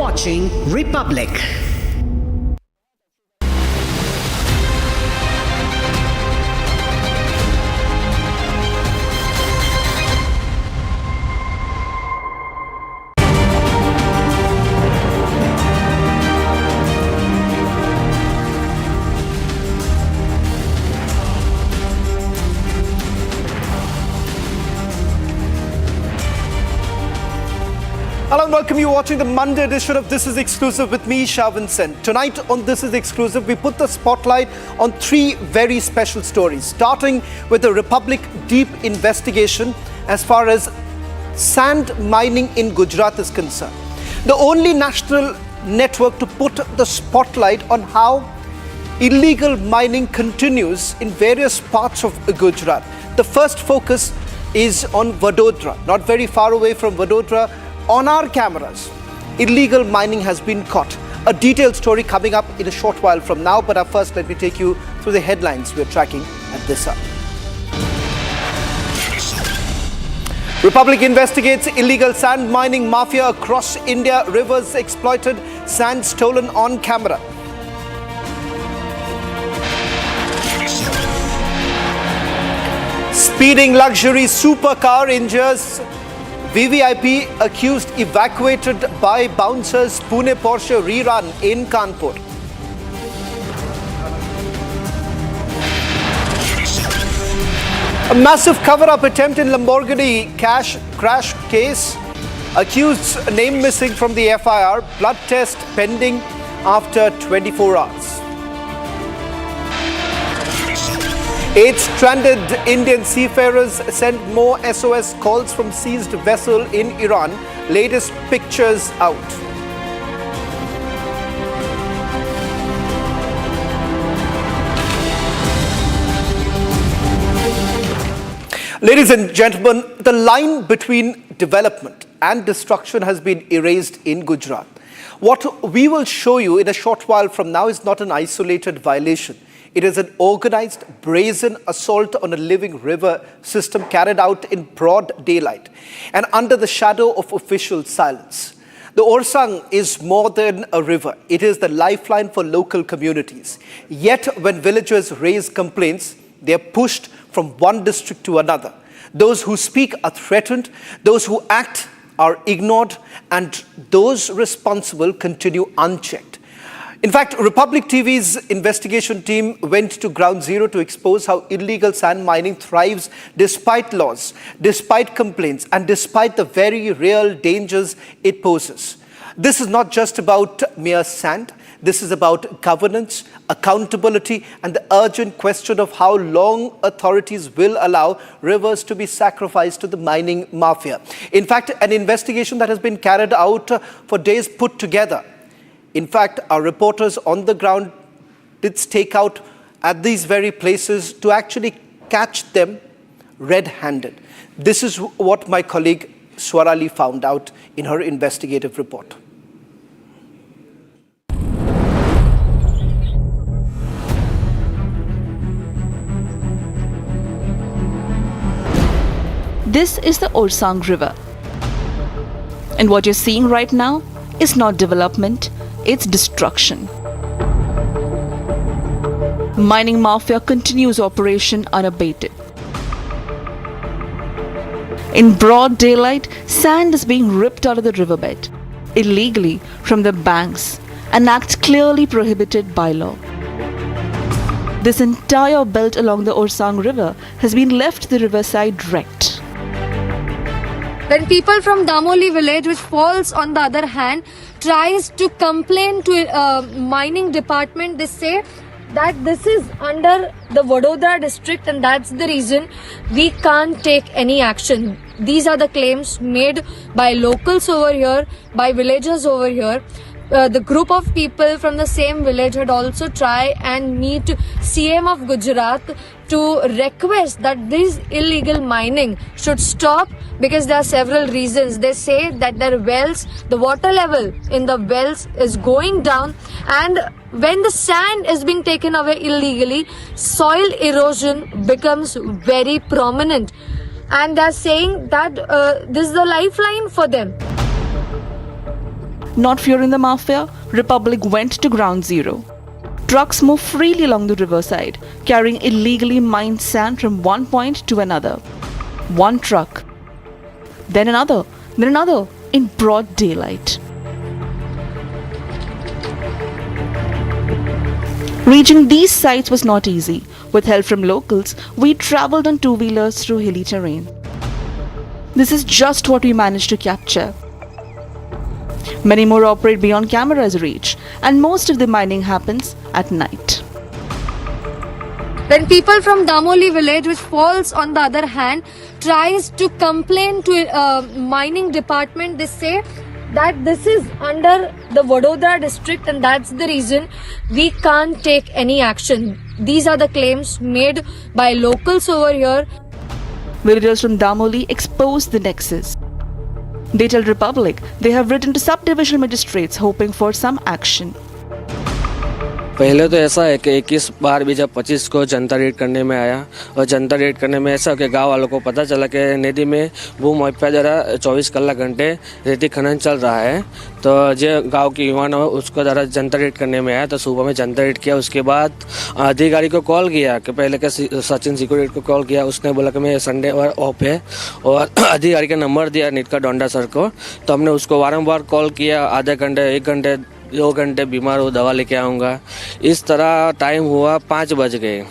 watching Republic. Hello and welcome. You're watching the Monday edition of This Is Exclusive with me, Shavin Sen. Tonight on This Is Exclusive, we put the spotlight on three very special stories, starting with the Republic deep investigation as far as sand mining in Gujarat is concerned. The only national network to put the spotlight on how illegal mining continues in various parts of Gujarat. The first focus is on Vadodara, not very far away from Vadodara. On our cameras, illegal mining has been caught. A detailed story coming up in a short while from now, but first let me take you through the headlines we're tracking at this hour. Republic investigates illegal sand mining mafia across India. Rivers exploited, sand stolen on camera. Speeding luxury supercar injures VVIP, accused evacuated by bouncers. Pune Porsche rerun in Kanpur. A massive cover-up attempt in Lamborghini crash case. Accused's name missing from the FIR. Blood test pending after 24 hours. 8 stranded Indian seafarers sent more SOS calls from seized vessel in Iran. Latest pictures out. Ladies and gentlemen, the line between development and destruction has been erased in Gujarat. What we will show you in a short while from now is not an isolated violation. It is an organized, brazen assault on a living river system carried out in broad daylight and under the shadow of official silence. The Orsang is more than a river. It is the lifeline for local communities. Yet, when villagers raise complaints, they are pushed from one district to another. Those who speak are threatened, those who act are ignored, and those responsible continue unchecked. In fact, Republic TV's investigation team went to ground zero to expose how illegal sand mining thrives despite laws, despite complaints, and despite the very real dangers it poses. This is not just about mere sand. This is about governance, accountability, and the urgent question of how long authorities will allow rivers to be sacrificed to the mining mafia. In fact, an investigation that has been carried out for days put together. In fact, our reporters on the ground did stake out at these very places to actually catch them red-handed. This is what my colleague Swarali found out in her investigative report. This is the Orsang River. And what you're seeing right now is not development, it's destruction. Mining mafia continues operation unabated. In broad daylight, sand is being ripped out of the riverbed, illegally from the banks, an act clearly prohibited by law. This entire belt along the Orsang River has been left to the riverside wrecked. When people from Damoli village, which falls on the other hand, tries to complain to mining department, they say that this is under the Vadodara district and that's the reason we can't take any action. These are the claims made by locals over here, by villagers over here. The group of people from the same village had also tried and meet CM of Gujarat to request that this illegal mining should stop because there are several reasons. They say that their wells, the water level in the wells is going down, and when the sand is being taken away illegally, soil erosion becomes very prominent, and they are saying that this is the lifeline for them. Not fearing the mafia, Republic went to ground zero. Trucks move freely along the riverside, carrying illegally mined sand from one point to another. One truck, then another, in broad daylight. Reaching these sites was not easy. With help from locals, we travelled on two-wheelers through hilly terrain. This is just what we managed to capture. Many more operate beyond camera's reach, and most of the mining happens at night. When people from Damoli village, which falls on the other hand, tries to complain to mining department, they say that this is under the Vadodara district and that's the reason we can't take any action. These are the claims made by locals over here. Villagers from Damoli exposed the Nexus. They tell Republic they have written to subdivisional magistrates hoping for some action. पहले तो ऐसा है कि 21 बार भी जब 25 को जनता red करने में आया और जनता रेड करने में ऐसा कि गांव वालों को पता चला कि नदी में वो माफिया द्वारा 24 घंटे रेती खनन चल रहा है, तो जो गांव के युवा ने उसको द्वारा जनता रेड करने में आया, तो सुबह में जनता रेड किया। उसके बाद अधिकारी को कॉल किया कि पहले के सचिन सिक्योरिटी को कॉल किया, उसने बोला कि मैं संडे ऑफ है और अधिकारी का नंबर दिया निटका डोंडा सर को, तो हमने उसको वारंवार कॉल किया, आधे घंटे 1 घंटे 2 घंटे बीमार हो दवा लेके आऊँगा, इस तरह टाइम हुआ 5 बज गए।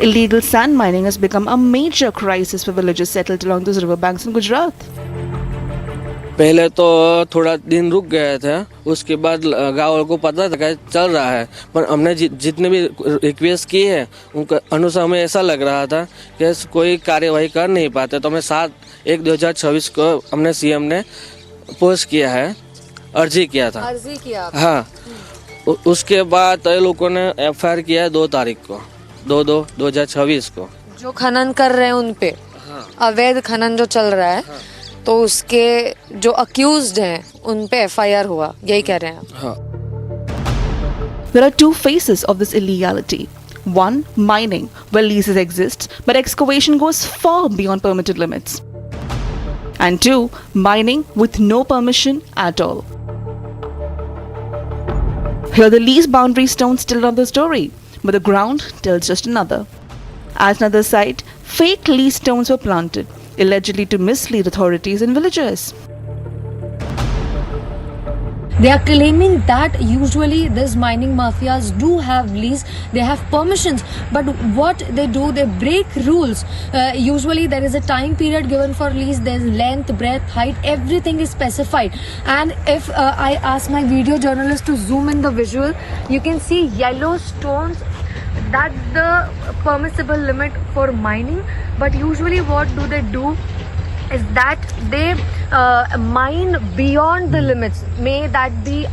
Illegal sand mining has become a major crisis for villages settled along those riverbanks in Gujarat. पहले तो थोड़ा दिन रुक गए थे, उसके बाद गाँव वालों को पता था कि चल रहा है, पर हमने जितने भी रिक्वेस्ट की है उनका अनुसार हमें ऐसा लग रहा था कि कोई कार्यवाही कर नहीं पाते, तो हमें 7/1/2026 को हमने सीएम ने पोस्ट किया है, अर्जी किया था। हाँ, उसके बाद ये लोगों ने एफआईआर किया है 2 तारीख को 2/2/2026 को। जो खनन कर रहे हैं उन पे, अवैध खनन जो चल रहा है, तो उसके जो अक्यूज्ड हैं उन पे एफआईआर हुआ, यही कह रहे हैं आप? हाँ। There are 2 phases of this illegality. 1, mining, where leases exist, but excavation goes far beyond permitted limits. And 2, mining with no permission at all. Here the lease boundary stones tell another story, but the ground tells just another. At another site, fake lease stones were planted, allegedly to mislead authorities and villagers. They are claiming that usually these mining mafias do have lease, they have permissions, but what they do, they break rules. Usually there is a time period given for lease, there's length, breadth, height, everything is specified. And if I ask my video journalist to zoom in the visual, you can see yellow stones. That's the permissible limit for mining, but usually what do is that they mine beyond the limits, may that be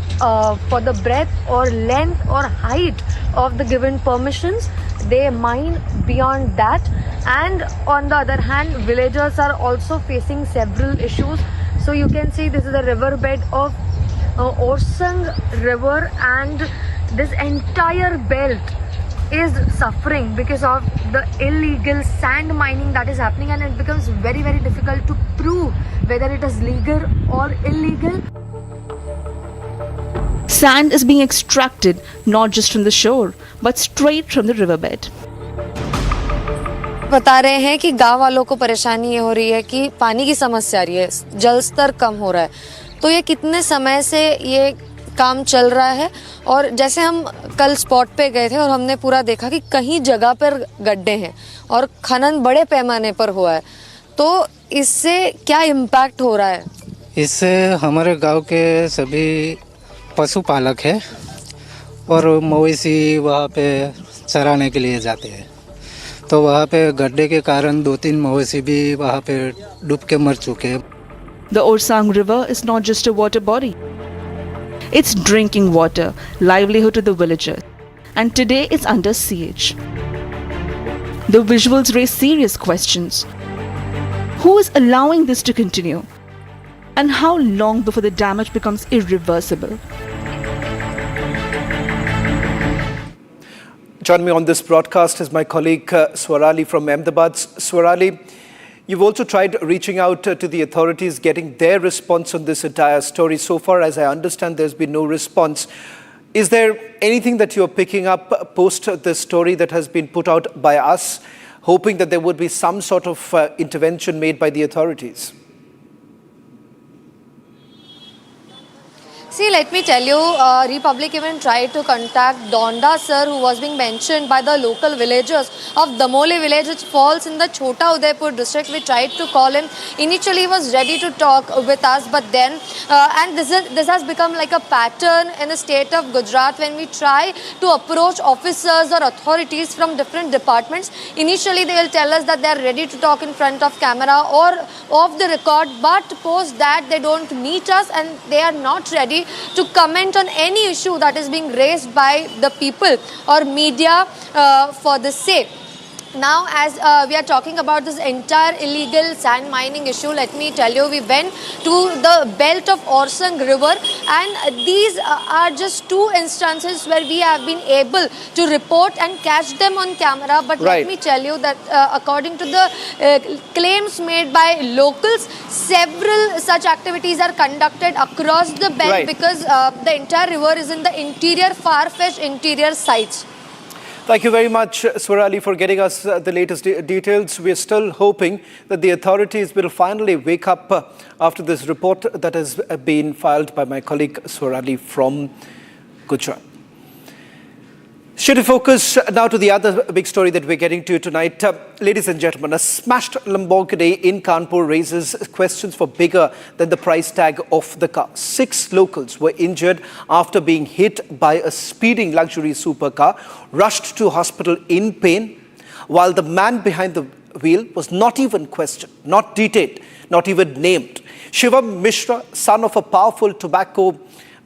for the breadth or length or height of the given permissions. They mine beyond that, and on the other hand, villagers are also facing several issues. So you can see this is a riverbed of Orsang river, and this entire belt is suffering because of the illegal sand mining that is happening, and it becomes very, very difficult to prove whether it is legal or illegal. Sand is being extracted not just from the shore, but straight from the riverbed. बता रहे हैं कि गांव वालों को परेशानी ये हो रही है कि पानी की समस्या आ रही है, जल स्तर कम हो रहा है। तो ये कितने समय से ये काम चल रहा है, और जैसे हम कल स्पॉट पे गए थे और हमने पूरा देखा कि कहीं जगह पर गड्ढे हैं और खनन बड़े पैमाने पर हुआ है, तो इससे क्या इम्पैक्ट हो रहा है? इससे हमारे गांव के सभी पशुपालक हैं और मवेशी वहाँ पे चराने के लिए जाते हैं, तो वहाँ पे गड्ढे के कारण 2-3 मवेशी भी वहाँ पे डूब के मर चुके हैं। The Orsang River is not just a water body. It's drinking water, livelihood to the villagers, and today it's under siege. The visuals raise serious questions. Who is allowing this to continue? And how long before the damage becomes irreversible? Joining me on this broadcast is my colleague Swarali from Ahmedabad. Swarali, You've also tried reaching out to the authorities, getting their response on this entire story. So far, as I understand, there's been no response. Is there anything that you're picking up post this story that has been put out by us, hoping that there would be some sort of intervention made by the authorities? See, let me tell you, Republic even tried to contact Donda sir, who was being mentioned by the local villagers of Damoli village, which falls in the Chota Udaipur district. We tried to call him. Initially, he was ready to talk with us, but then, and this has become like a pattern in the state of Gujarat. When we try to approach officers or authorities from different departments, initially they will tell us that they are ready to talk in front of camera or off the record, but post that they don't meet us and they are not ready to comment on any issue that is being raised by the people or media for the sake. Now, as we are talking about this entire illegal sand mining issue, let me tell you, we went to the belt of Orsang River, and these are just two instances where we have been able to report and catch them on camera. But let me tell you that according to the claims made by locals, several such activities are conducted across the belt because the entire river is in the interior, far-fetched interior sites. Thank you very much, Swarali, for getting us the latest details. We're still hoping that the authorities will finally wake up after this report that has been filed by my colleague Swarali from Gujarat. Should we focus now to the other big story that we're getting to tonight? Ladies and gentlemen, a smashed Lamborghini in Kanpur raises questions for bigger than the price tag of the car. 6 locals were injured after being hit by a speeding luxury supercar, rushed to hospital in pain, while the man behind the wheel was not even questioned, not detained, not even named. Shivam Mishra, son of a powerful tobacco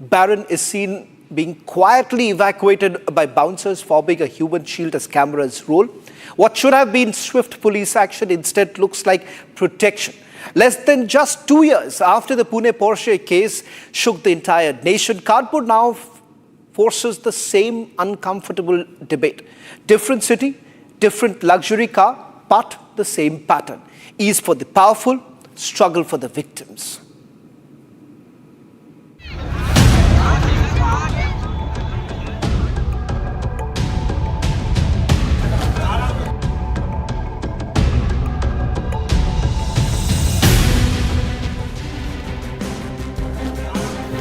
baron, is seen being quietly evacuated by bouncers, forming a human shield as cameras roll. What should have been swift police action instead looks like protection. Less than just 2 years after the Pune Porsche case shook the entire nation, Kanpur now forces the same uncomfortable debate. Different city, different luxury car, but the same pattern. Ease for the powerful, struggle for the victims.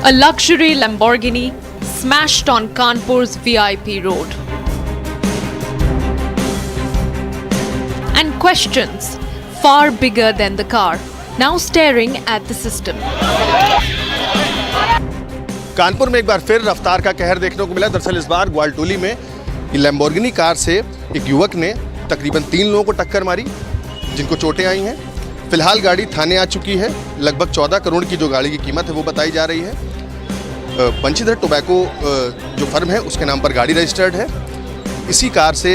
A luxury Lamborghini smashed on Kanpur's VIP road. And questions far bigger than the car now staring at the system. Kanpur में एक बार फिर रफ्तार का कहर देखने को मिला। दरअसल इस बार ग्वालटोली में लैम्बोर्गिनी कार से एक युवक ने तकरीबन 3 लोगों को टक्कर मारी, जिनको चोटें आई हैं। फिलहाल गाड़ी थाने आ चुकी है। लगभग 14 करोड़ की जो गाड़ी की कीमत है वो बताई जा रही है। बंशीधर टोबैको जो फर्म है उसके नाम पर गाड़ी रजिस्टर्ड है। इसी कार से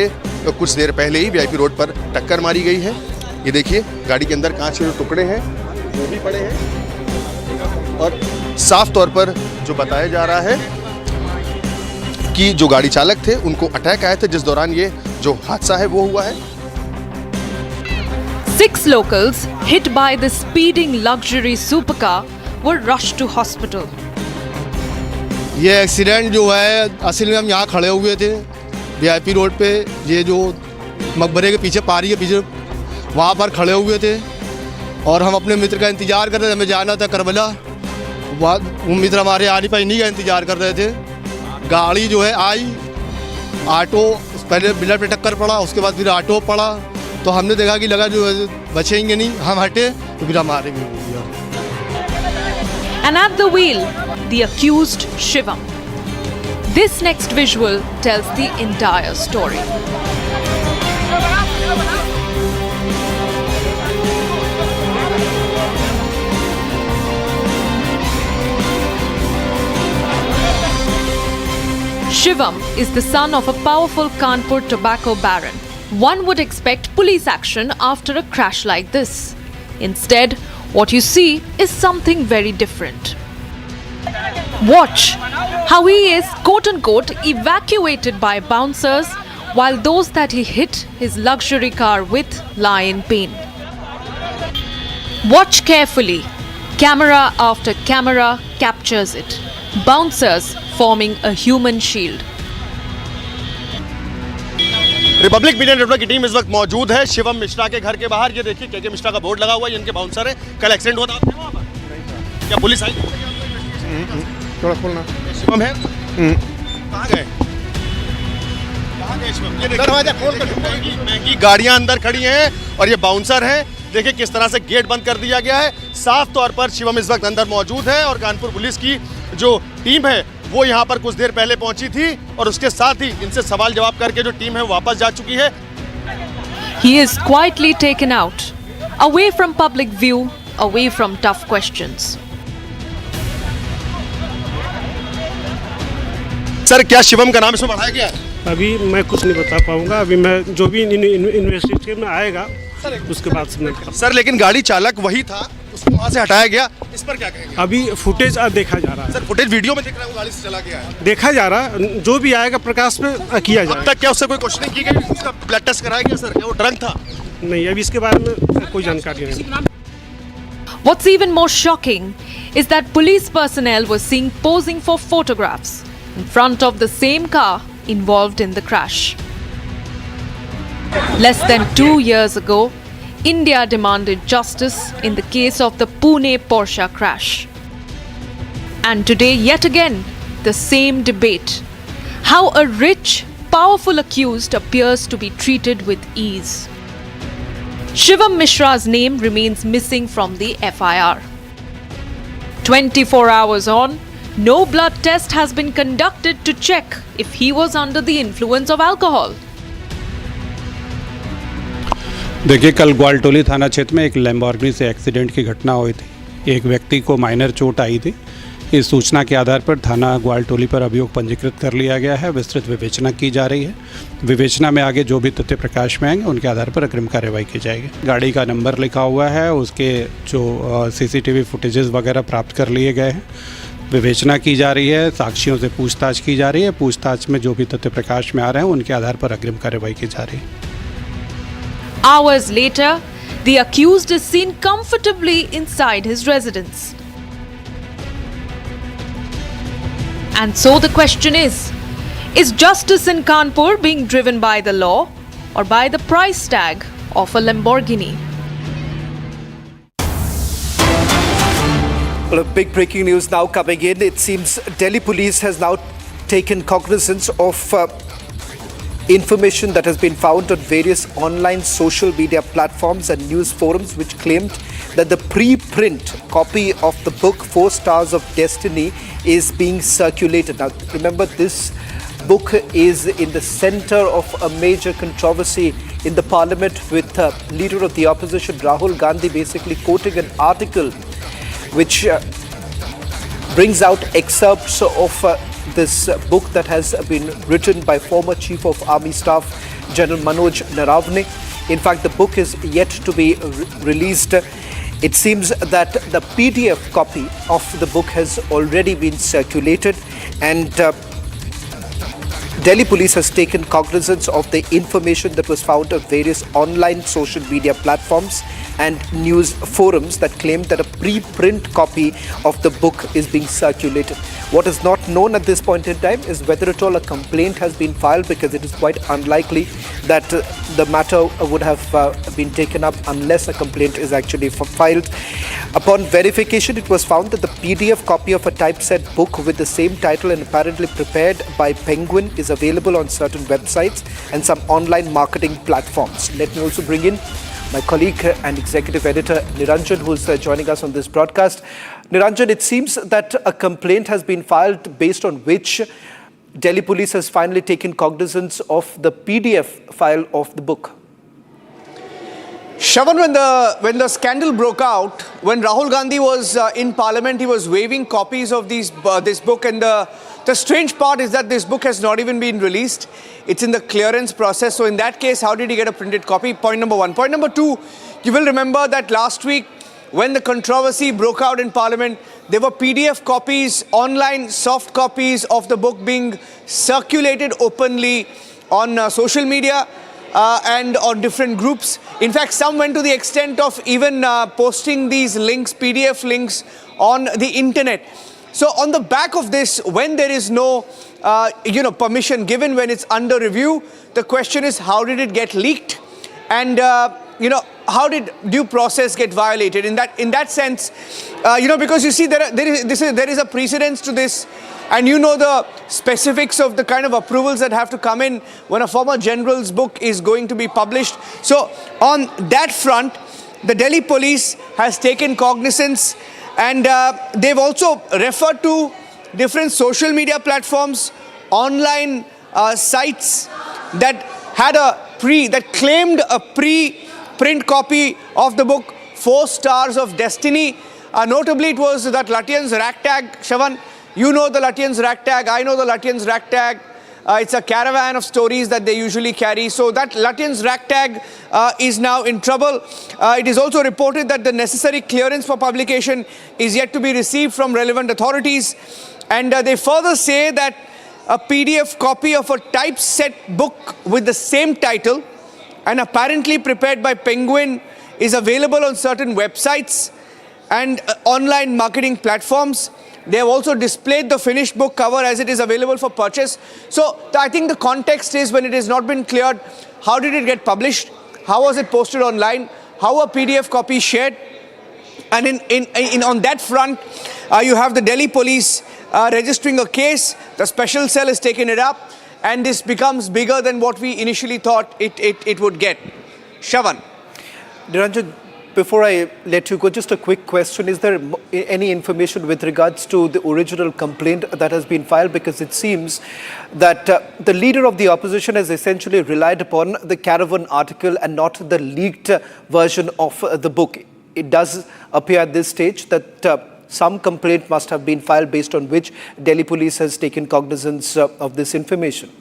कुछ देर पहले ही वीआईपी रोड पर टक्कर मारी गई है। ये देखिए, गाड़ी के अंदर कांच के जो टुकड़े हैं वो भी पड़े हैं और साफ तौर पर जो बताया जा रहा है कि जो गाड़ी चालक थे उनको अटैक आए थे, जिस दौरान ये जो हादसा है वो हुआ है। 6 locals hit by the speeding luxury supercar were rushed to hospital. ये एक्सीडेंट जो है, असल में हम यहाँ खड़े हुए थे वीआईपी रोड पे, ये जो मकबरे के पीछे पारी के पीछे वहाँ पर खड़े हुए थे और हम अपने मित्र का इंतज़ार कर रहे थे। हमें जाना था करबला, वो मित्र हमारे आने पर इन्हीं का इंतज़ार कर रहे थे। गाड़ी जो है आई, ऑटो पहले बिलर पे टक्कर पड़ा, उसके बाद फिर ऑटो पड़ा, तो हमने देखा कि लगा जो बचेंगे नहीं, हम हटे तो फिर हमारे भी हो गया। And at the wheel, the accused Shivam. This next visual tells the entire story. Shivam is the son of a powerful Kanpur tobacco baron. One would expect police action after a crash like this. Instead, what you see is something very different. Watch how he is quote-unquote evacuated by bouncers while those that he hit his luxury car with lie in pain. Watch carefully. Camera after camera captures it. Bouncers forming a human shield. Republic media network की team इस वक्त मौजूद है शिवम मिश्रा के घर के बाहर। ये देखिए के मिश्रा का बोर्ड लगा हुआ है, इनके बाउंसर है। कल एक्सीडेंट हुआ था, आप थे वहाँ पर? क्या पुलिस आई? थोड़ा खोलना। शिवम है? कहाँ गए? कहाँ गए शिवम? ये देखिए महंगी गाड़ियाँ अंदर खड़ी हैं और ये बाउंसर हैं। देखिए किस तरह से गेट बंद कर दिया गया है। साफ तौर पर शिवम इस वक्त अंदर मौजूद है और कानपुर पुलिस की जो टीम है वो यहाँ पर कुछ देर पहले पहुंची थी और उसके साथ ही इनसे सवाल जवाब करके जो टीम है वापस जा चुकी है। He is quietly taken out, away from public view, away from tough questions. Sir क्या शिवम का नाम इसमें बढ़ाया गया है? अभी मैं कुछ नहीं बता पाऊंगा। अभी मैं जो भी इन्वेस्टिगेशन में आएगा उसके बाद से मैं सर लेकिन गाड़ी चालक वही था, उसको वहाँ से हटाया गया, इस पर क्या कहेंगे? अभी फुटेज देखा जा रहा है। सर फुटेज वीडियो में दिख रहा है वो गाड़ी से चला गया है। देखा जा रहा है, जो भी आएगा प्रकाश में किया अब जाएगा। तक क्या उससे कोई क्वेश्चनिंग की गई? उसका ब्लड टेस्ट कराया गया सर? क्या वो ड्रंक था? नहीं, अभी इसके बारे में कोई जानकारी नहीं। What's even more shocking is that police personnel were seen posing for photographs in front of the same car involved in the crash. Less than 2 years ago, India demanded justice in the case of the Pune Porsche crash. And today, yet again, the same debate. How a rich, powerful accused appears to be treated with ease. Shivam Mishra's name remains missing from the FIR. 24 hours on, no blood test has been conducted to check if he was under the influence of alcohol. देखिए कल ग्वालटोली थाना क्षेत्र में एक Lamborghini से accident की घटना हुई थी। एक व्यक्ति को माइनर चोट आई थी। इस सूचना के आधार पर थाना ग्वालटोली पर अभियोग पंजीकृत कर लिया गया है। विस्तृत विवेचना की जा रही है। विवेचना में आगे जो भी तथ्य प्रकाश में आएंगे उनके आधार पर अग्रिम कार्रवाई की जाएगी। गाड़ी का नंबर लिखा हुआ है, उसके जो सीसीटीवी फुटेजेस वगैरह प्राप्त कर लिए गए हैं। विवेचना की जा रही है, साक्षियों से पूछताछ की जा रही है। पूछताछ में जो भी तथ्य प्रकाश में आ रहे हैं उनके आधार पर अग्रिम कार्रवाई की जा रही है। Hours later, the accused is seen comfortably inside his residence. And so the question is justice in Kanpur being driven by the law or by the price tag of a Lamborghini? Well, big breaking news now coming in. It seems Delhi police has now taken cognizance of information that has been found on various online social media platforms and news forums which claimed that the pre-print copy of the book 4 Stars of Destiny is being circulated. Now remember, this book is in the center of a major controversy in the parliament with leader of the opposition Rahul Gandhi basically quoting an article which brings out excerpts of this book that has been written by former Chief of Army Staff General Manoj Naravne. In fact, the book is yet to be released. It seems that the PDF copy of the book has already been circulated, and Delhi police has taken cognizance of the information that was found on various online social media platforms and news forums that claimed that a pre-print copy of the book is being circulated. What is not known at this point in time is whether at all a complaint has been filed, because it is quite unlikely that the matter would have been taken up unless a complaint is actually filed. Upon verification, it was found that the PDF copy of a typeset book with the same title and apparently prepared by Penguin is available on certain websites and some online marketing platforms. Let me also bring in my colleague and executive editor Niranjan, who is joining us on this broadcast. Niranjan, it seems that a complaint has been filed based on which Delhi police has finally taken cognizance of the PDF file of the book. Shravan, when the scandal broke out, when Rahul Gandhi was in Parliament, he was waving copies of this book, and the strange part is that this book has not even been released. It's in the clearance process. So in that case, how did he get a printed copy? Point number one. Point number two, you will remember that last week when the controversy broke out in Parliament, there were PDF copies, online soft copies of the book being circulated openly on social media. and on different groups. In fact, some went to the extent of even posting these links, PDF links, on the internet. So on the back of this, when there is no permission given, when it's under review, the question is, how did it get leaked? And how did due process get violated? In that sense, because you see there is a precedence to this, and you know the specifics of the kind of approvals that have to come in when a former general's book is going to be published. So on that front, the Delhi police has taken cognizance, and they've also referred to different social media platforms, online sites that had that claimed a pre-print copy of the book 4 Stars of Destiny. Notably, it was that Lutyens ragtag. Shravan, you know the Lutyens ragtag, I know the Lutyens ragtag. It's a caravan of stories that they usually carry. So that Lutyens ragtag is now in trouble. It is also reported that the necessary clearance for publication is yet to be received from relevant authorities. And they further say that a PDF copy of a typeset book with the same title and apparently prepared by Penguin is available on certain websites and online marketing platforms. They have also displayed the finished book cover as it is available for purchase. So I think the context is, when it has not been cleared, how did it get published? How was it posted online? How are PDF copies shared? And on that front, you have the Delhi police registering a case. The special cell has taken it up, and this becomes bigger than what we initially thought it would get. Shravan. Niranjan, before I let you go, just a quick question. Is there any information with regards to the original complaint that has been filed? Because it seems that the leader of the opposition has essentially relied upon the Caravan article and not the leaked version of the book. It does appear at this stage that some complaint must have been filed based on which Delhi police has taken cognizance of this information.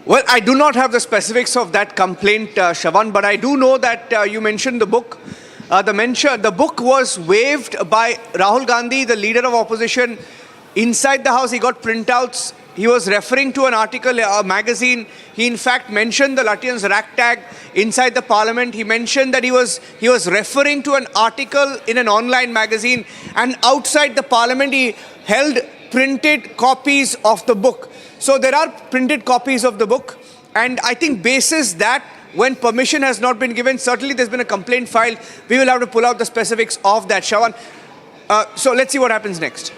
Well, I do not have the specifics of that complaint, Shravan, but I do know that you mentioned the book. The book was waved by Rahul Gandhi, the leader of opposition, inside the house. He got printouts. He was referring to an article, a magazine. He in fact mentioned the Lutyens ragtag inside the parliament. He mentioned that he was referring to an article in an online magazine, and outside the parliament he held printed copies of the book. So there are printed copies of the book, and I think basis that, when permission has not been given, certainly there's been a complaint filed. We will have to pull out the specifics of that, Shravan. So let's see what happens next.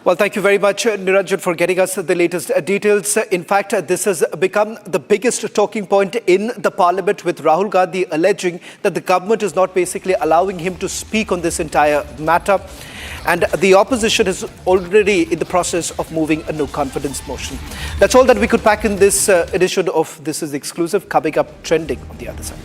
Well, thank you very much, Niranjan, for getting us the latest details. In fact, this has become the biggest talking point in the parliament, with Rahul Gandhi alleging that the government is not basically allowing him to speak on this entire matter. And the opposition is already in the process of moving a no-confidence motion. That's all that we could pack in this edition of This Is Exclusive. Coming up, trending on the other side.